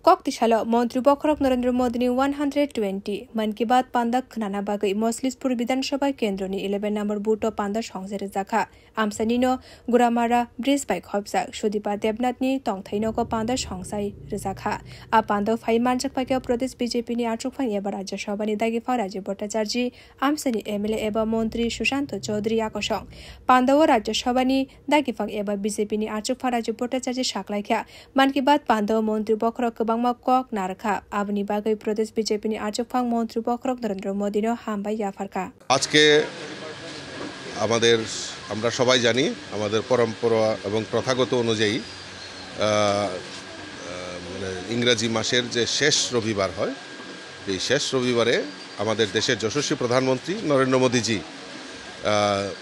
Koktisalo Montri Bokrok Narendra Modi 120 Man ki Baat Pandak Nana Bagai Moslispur Bidan Sabha Kendroni 11 number Buto Panda Songsere Zakha Amsanino Guramara Bridge by Khobzak Shudipa Debnatni Tongthaino ko Panda Songsai Rizakha A Panda Fai Manchak Pake Pradesh BJP ni Achuk Fang Eba Rajya Sabha ni Dagi Faraji Bhattacharji Amsani MLA Eba Montri Shushanto Chaudhary Akosong Pandawa Rajya Sabha ni Dagi Fang Eba BJP ni Achuk Faraji Bhattacharji Shaklaikha Man ki Baat Pandawa Montri Bokrok কক নারখা আবনি বাগৈ প্রদেশ BJP নি আচফাং মন্ত্রী বখরক নরেন্দ্র মোদি নো হামবাই ইয়াফারকা আজকে আমরা সবাই জানি আমাদের পরম্পরা এবং প্রথাগত অনুযায়ী ইংরেজি মাসের যে শেষ রবিবার হয় এই শেষ রবিবারে আমাদের দেশের যশস্বী প্রধানমন্ত্রী নরেন্দ্র মোদিজি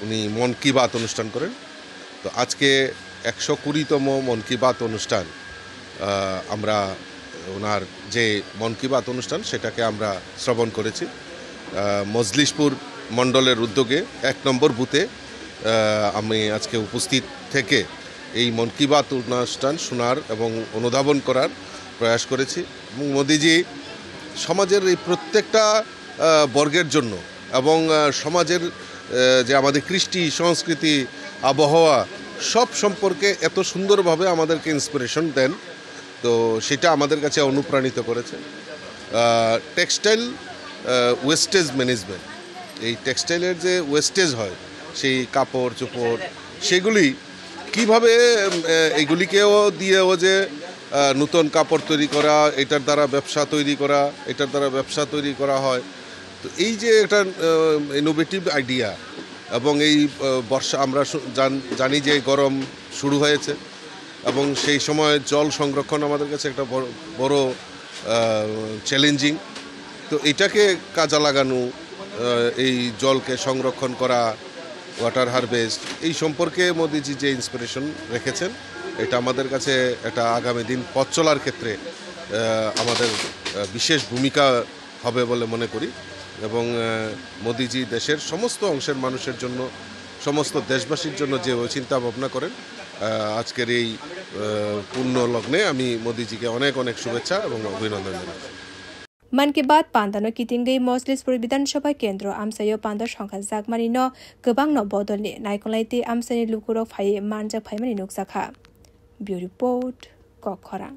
উনি মন কি বাত অনুষ্ঠান করেন তো আজকে 120তম মন কি বাত অনুষ্ঠান আমরা ওনার যে মন কি বাত অনুষ্ঠান সেটাকে আমরা শ্রবণ করেছি মজলিশপুর মণ্ডলের উদ্যোগে 1 নম্বর বুথে আমি আজকে উপস্থিত থেকে এই মন কি বাত অনুষ্ঠান শোনার এবং অনুধাবন করার প্রয়াস করেছি এবং মোদিজি সমাজের এই প্রত্যেকটা বর্গের জন্য এবং সমাজের যে আমাদের কৃষ্টি সংস্কৃতি আবহাওয়া সব সম্পর্কে এত সুন্দরভাবে আমাদেরকে ইন্সপিরেশন দেন তো সেটা আমাদের কাছে অনুপ্রাণিত করেছে টেক্সটাইল ওয়েস্টেজ ম্যানেজমেন্ট এই টেক্সটাইলের যে ওয়েস্টেজ হয় সেই কাপড় চোপড় সেগুলি কিভাবে এইগুলিকেও দিয়েও যে নতুন কাপড় তৈরি করা এটার দ্বারা ব্যবসা তৈরি করা হয় তো এই যে একটা ইনোভেটিভ আইডিয়া এবং এই বর্ষা আমরা জানি যে গরম শুরু হয়েছে এবং সেই সময় জল সংরক্ষণ আমাদের কাছে একটা বড় চ্যালেঞ্জিং তো এটাকে কাজে লাগানো এই জলকে সংরক্ষণ করা ওয়াটার হারভেস্ট এই সম্পর্কে মোদিজি যে ইন্সপিরেশন রেখেছেন এটা আমাদের কাছে একটা আগামী দিন পথ চলার ক্ষেত্রে আমাদের বিশেষ ভূমিকা হবে বলে মনে করি এবং মোদিজি দেশের সমস্ত অংশের মানুষের জন্য সমস্ত দেশবাসীর জন্য যে চিন্তা ভাবনা করেন আজকের এই পূর্ণ লগ্নে আমি মোদিজিকে অনেক অনেক শুভেচ্ছা এবং অভিনন্দন জানাই মান কি বাত পান্দানো কিতিঙ্গৈ মজলিসপুর বিধানসভা কেন্দ্র আমসাयो পান্দা সংখ্যা জাগমানি ন गोबां न बदलनि नायखंलायति আমসাनि लुकुरक फाय मानजाक फायमानि नुकसाखा बिउ रिपोर्ट कखरा।